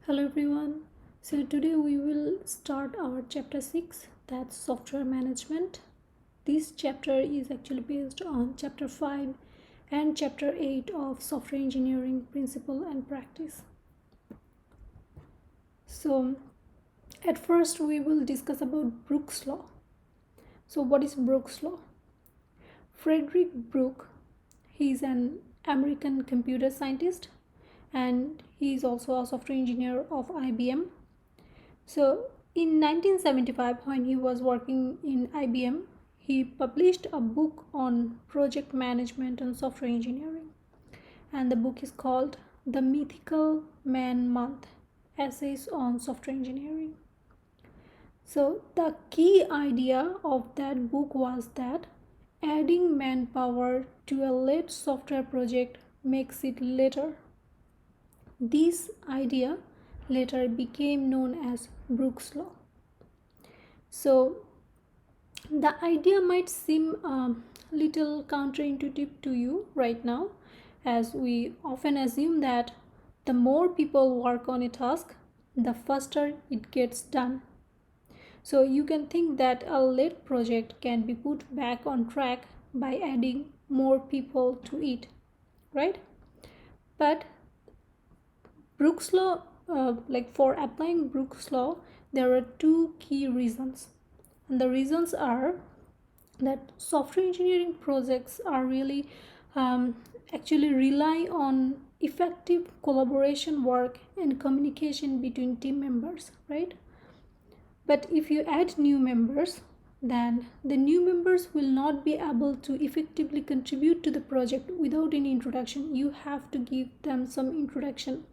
Hello everyone. So today we will start our chapter 6, that's software management. This chapter is actually based on chapter 5 and chapter 8 of software engineering principle and practice. So at first we will discuss about Brooks law. So what is Brooks law? Frederick Brooks, he is an American computer scientist and he is also a software engineer of IBM. So in 1975, when he was working in IBM, he published a book on project management and software engineering. And the book is called The Mythical Man Month Essays on Software Engineering. So the key idea of that book was that adding manpower to a late software project makes it later. This idea later became known as Brooks Law. So the idea might seem a little counterintuitive to you right now, as we often assume that the more people work on a task, the faster it gets done. So you can think that a late project can be put back on track by adding more people to it, right? But Brooks law, for applying Brooks law, there are two key reasons. And the reasons are that software engineering projects are really actually rely on effective collaboration work and communication between team members, right? But if you add new members, then the new members will not be able to effectively contribute to the project without any introduction. You have to give them some introduction.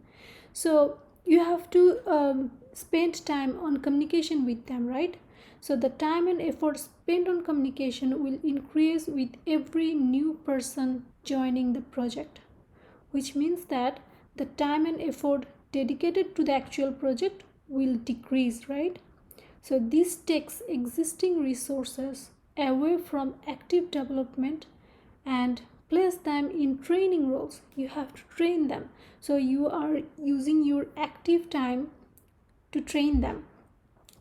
So you have to spend time on communication with them, right? So the time and effort spent on communication will increase with every new person joining the project, which means that the time and effort dedicated to the actual project will decrease, right? So this takes existing resources away from active development and place them in training roles. You have to train them. So you are using your active time to train them.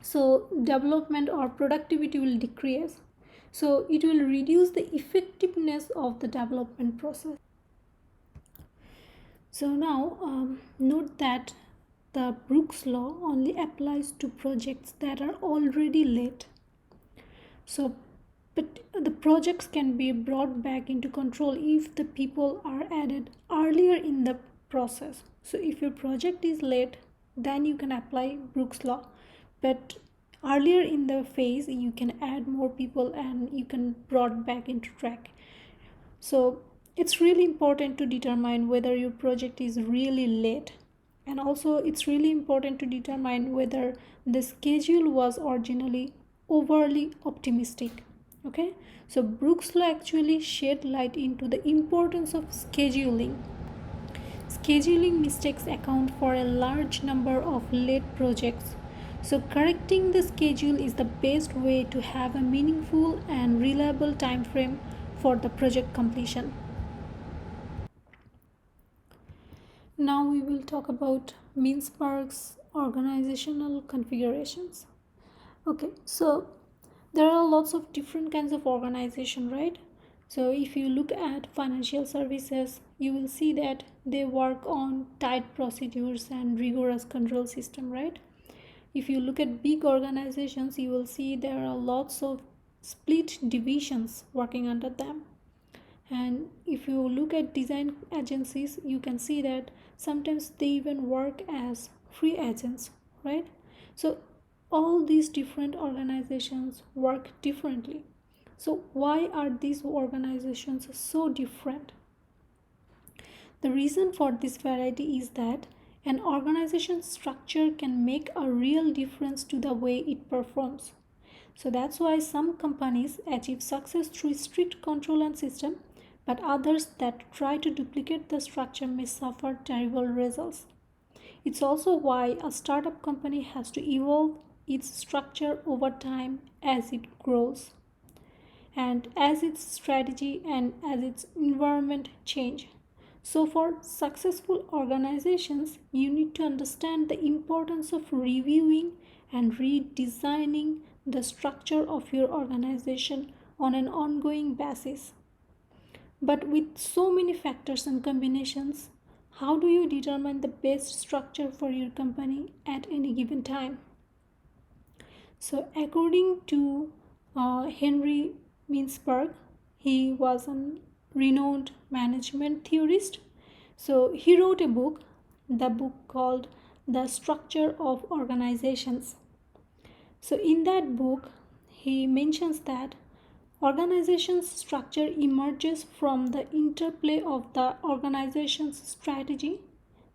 So development or productivity will decrease. So it will reduce the effectiveness of the development process. So now note that the Brooks law only applies to projects that are already late. So but the projects can be brought back into control if the people are added earlier in the process. So if your project is late, then you can apply Brooks law. But earlier in the phase, you can add more people and you can brought back into track. So it's really important to determine whether your project is really late. And also it's really important to determine whether the schedule was originally overly optimistic. Okay, so Brooks law actually shed light into the importance of scheduling. Scheduling mistakes account for a large number of late projects. So correcting the schedule is the best way to have a meaningful and reliable time frame for the project completion. Now we will talk about Mintzberg's organizational configurations. Okay, so there are lots of different kinds of organization, right? So if you look at financial services, you will see that they work on tight procedures and rigorous control system, right? If you look at big organizations, you will see there are lots of split divisions working under them. And if you look at design agencies, you can see that sometimes they even work as free agents, right? So all these different organizations work differently. So why are these organizations so different? The reason for this variety is that an organization structure can make a real difference to the way it performs. So that's why some companies achieve success through strict control and system, but others that try to duplicate the structure may suffer terrible results. It's also why a startup company has to evolve its structure over time as it grows and as its strategy and as its environment change. So, for successful organizations, you need to understand the importance of reviewing and redesigning the structure of your organization on an ongoing basis. But with so many factors and combinations, how do you determine the best structure for your company at any given time? So, according to Henry Mintzberg, he was a renowned management theorist. So, he wrote a book, the book called The Structure of Organizations. So, in that book, he mentions that organization's structure emerges from the interplay of the organization's strategy,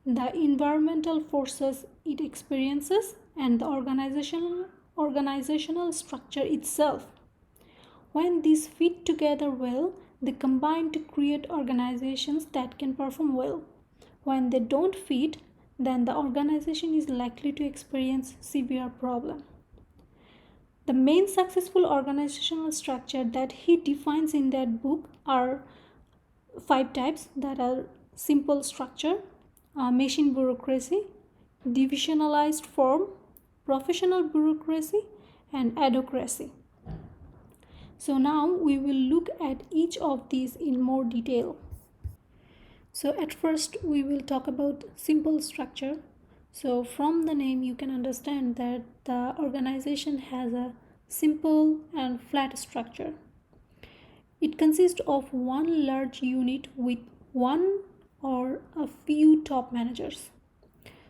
the environmental forces it experiences, and the organizational structure itself. When these fit together well, they combine to create organizations that can perform well. When they don't fit, then the organization is likely to experience severe problem. The main successful organizational structure that he defines in that book are 5 types, that are simple structure, machine bureaucracy, divisionalized form, professional bureaucracy, and adhocracy. So now we will look at each of these in more detail. So at first we will talk about simple structure. So from the name you can understand that the organization has a simple and flat structure. It consists of one large unit with one or a few top managers.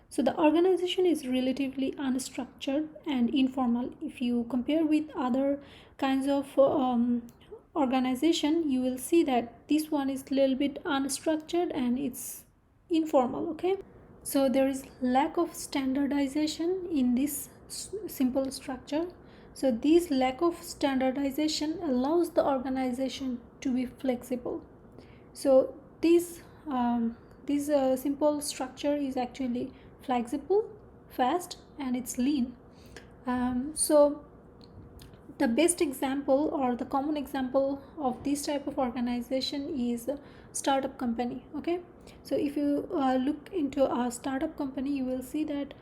So the organization is relatively unstructured and informal. If you compare with other kinds of organization, you will see that this one is a little bit unstructured and it's informal. Okay, so there is lack of standardization in this simple structure. So this lack of standardization allows the organization to be flexible. So this simple structure is actually flexible, fast, and it's lean. So the best example or the common example of this type of organization is a startup company. Okay, so if you look into a startup company, you will see that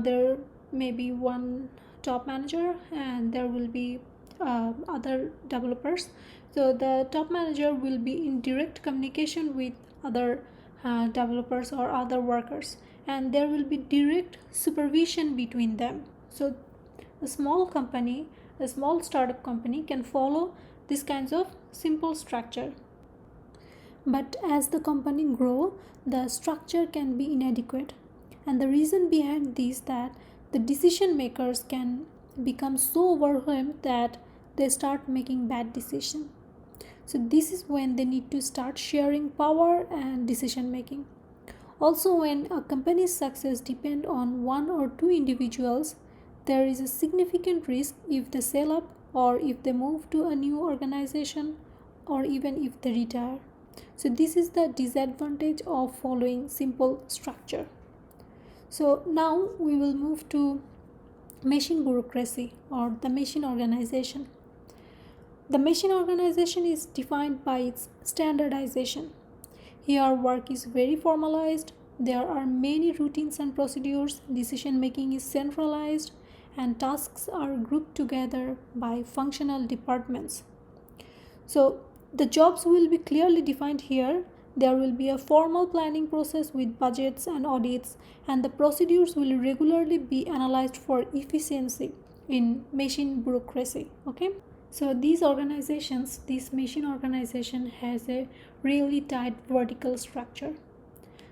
there may be one top manager and there will be other developers. So the top manager will be in direct communication with other developers or other workers, and there will be direct supervision between them. So a small company, a small startup company can follow these kinds of simple structure. But as the company grow, the structure can be inadequate. And the reason behind this that the decision makers can become so overwhelmed that they start making bad decisions. So this is when they need to start sharing power and decision making. Also, when a company's success depends on one or two individuals, there is a significant risk if they sell up or if they move to a new organization or even if they retire. So this is the disadvantage of following simple structure. So now we will move to machine bureaucracy or the machine organization. The machine organization is defined by its standardization. Here work is very formalized, there are many routines and procedures, decision making is centralized, and tasks are grouped together by functional departments. So the jobs will be clearly defined here. There will be a formal planning process with budgets and audits, and the procedures will regularly be analyzed for efficiency in machine bureaucracy. Okay, so this machine organization has a really tight vertical structure.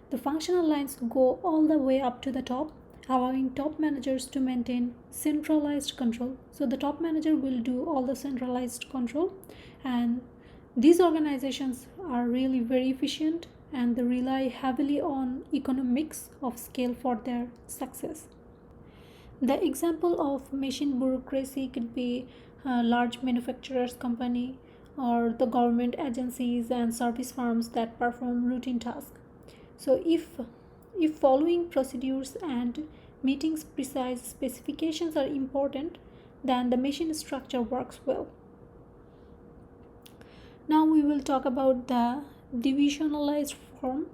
The functional lines go all the way up to the top, allowing top managers to maintain centralized control. So the top manager will do all the centralized control, and these organizations are really very efficient and they rely heavily on economics of scale for their success. The example of machine bureaucracy could be a large manufacturers company or the government agencies and service firms that perform routine tasks. So if following procedures and meetings precise specifications are important, then the machine structure works well. Now we will talk about the divisionalized platform,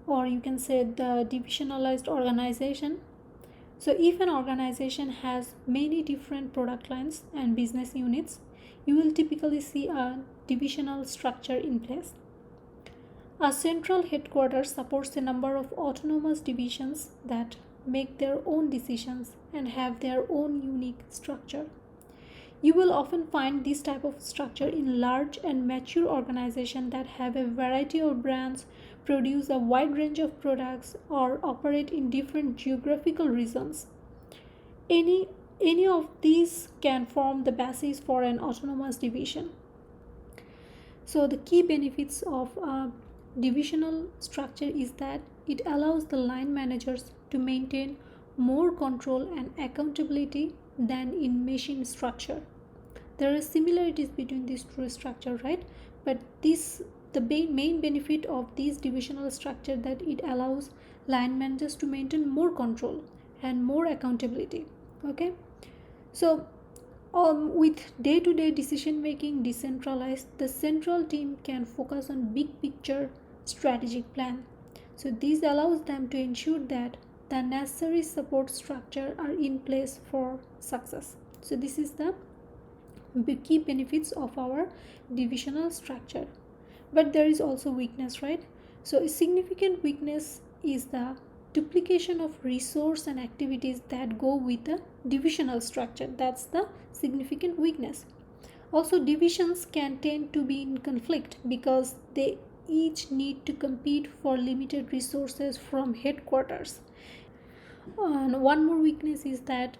or you can say the divisionalized organization. So if an organization has many different product lines and business units, you will typically see a divisional structure in place. A central headquarters supports a number of autonomous divisions that make their own decisions and have their own unique structure. You will often find this type of structure in large and mature organizations that have a variety of brands, produce a wide range of products, or operate in different geographical regions. Any, any of these can form the basis for an autonomous division. So the key benefits of a divisional structure is that it allows the line managers to maintain more control and accountability than in machine structure. There are similarities between these two structure, right? But the main benefit of this divisional structure that it allows line managers to maintain more control and more accountability. Okay, so with day-to-day decision making decentralized, the central team can focus on big picture strategic plan. So this allows them to ensure that the necessary support structure are in place for success. So this is the key benefits of our divisional structure. But there is also weakness, right? So a significant weakness is the duplication of resource and activities that go with the divisional structure. That's the significant weakness. Also, divisions can tend to be in conflict because they each need to compete for limited resources from headquarters. And one more weakness is that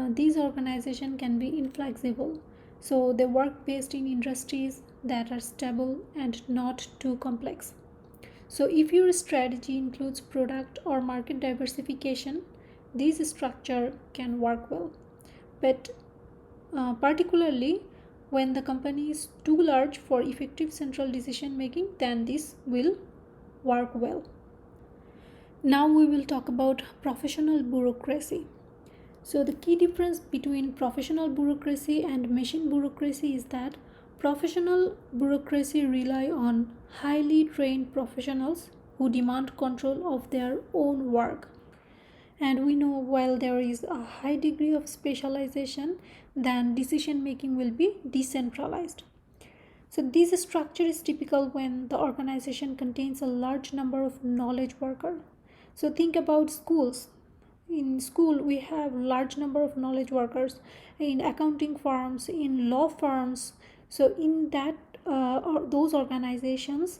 these organizations can be inflexible. So they work based in industries that are stable and not too complex. So if your strategy includes product or market diversification, this structure can work well. But particularly when the company is too large for effective central decision making, then this will work well. Now we will talk about professional bureaucracy. So the key difference between professional bureaucracy and machine bureaucracy is that professional bureaucracy rely on highly trained professionals who demand control of their own work. And we know while there is a high degree of specialization, then decision making will be decentralized. So this structure is typical when the organization contains a large number of knowledge workers. So think about schools. In school we have large number of knowledge workers, in accounting firms, in law firms. So in that or those organizations,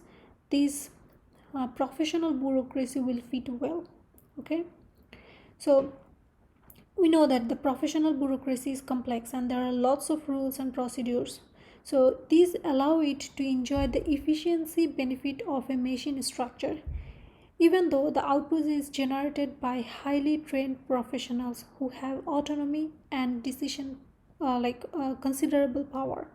this professional bureaucracy will fit well. Okay, so we know that the professional bureaucracy is complex and there are lots of rules and procedures. So these allow it to enjoy the efficiency benefit of a machine structure, even though the output is generated by highly trained professionals who have autonomy and decision considerable power.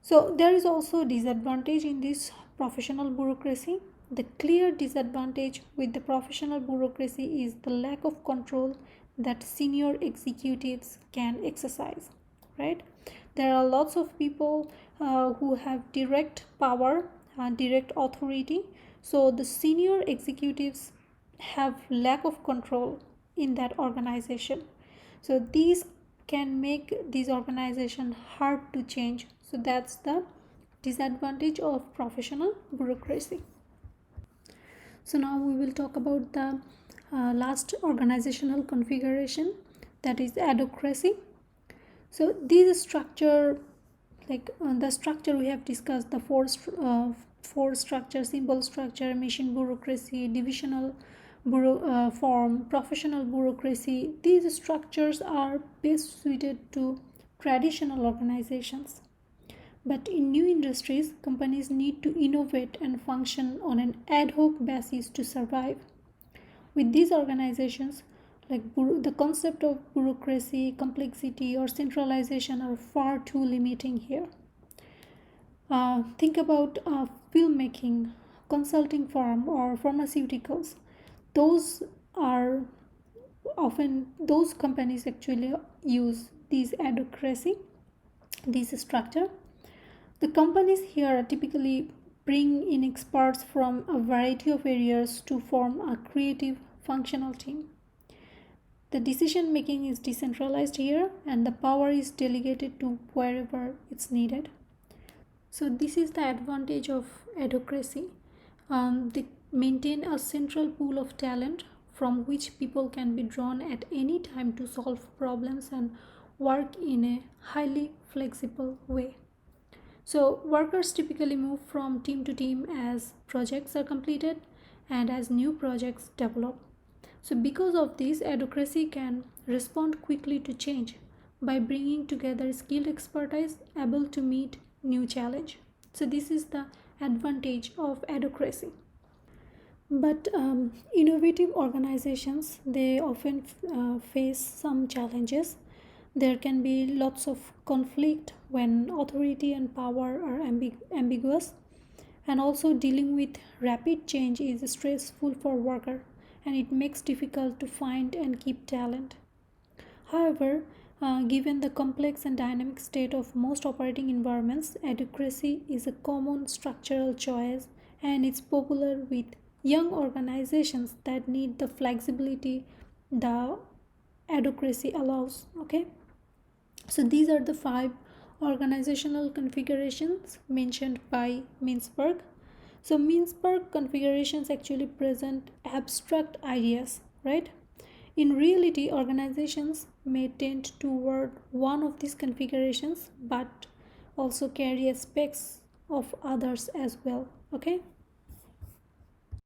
So there is also a disadvantage in this professional bureaucracy. The clear disadvantage with the professional bureaucracy is the lack of control that senior executives can exercise, right? There are lots of people who have direct power and direct authority. So the senior executives have lack of control in that organization. So these can make this organization hard to change. So that's the disadvantage of professional bureaucracy. So now we will talk about the last organizational configuration, that is adhocracy. So this structure, the structure we have discussed, the four structure: simple structure, machine bureaucracy, divisional form, professional bureaucracy. These structures are best suited to traditional organizations. But in new industries, companies need to innovate and function on an ad hoc basis to survive. With these organizations, the concept of bureaucracy, complexity, or centralization are far too limiting here. Think about filmmaking, consulting firm, or pharmaceuticals. Those are often, those companies actually use this adhocracy, this structure. The companies here are typically bring in experts from a variety of areas to form a creative, functional team. The decision making is decentralized here and the power is delegated to wherever it's needed. So, this is the advantage of adhocracy. They maintain a central pool of talent from which people can be drawn at any time to solve problems and work in a highly flexible way. So, workers typically move from team to team as projects are completed and as new projects develop. So, because of this, advocacy can respond quickly to change by bringing together skilled expertise able to meet new challenge. So, this is the advantage of advocacy. But innovative organizations they often face some challenges. There can be lots of conflict when authority and power are ambiguous, and also dealing with rapid change is stressful for worker and it makes difficult to find and keep talent. However, given the complex and dynamic state of most operating environments, adequacy is a common structural choice and it's popular with young organizations that need the flexibility the adequacy allows. Okay, so these are the five organizational configurations mentioned by Mintzberg. So Mintzberg configurations actually present abstract ideas, right? In reality, organizations may tend toward one of these configurations but also carry aspects of others as well. Okay?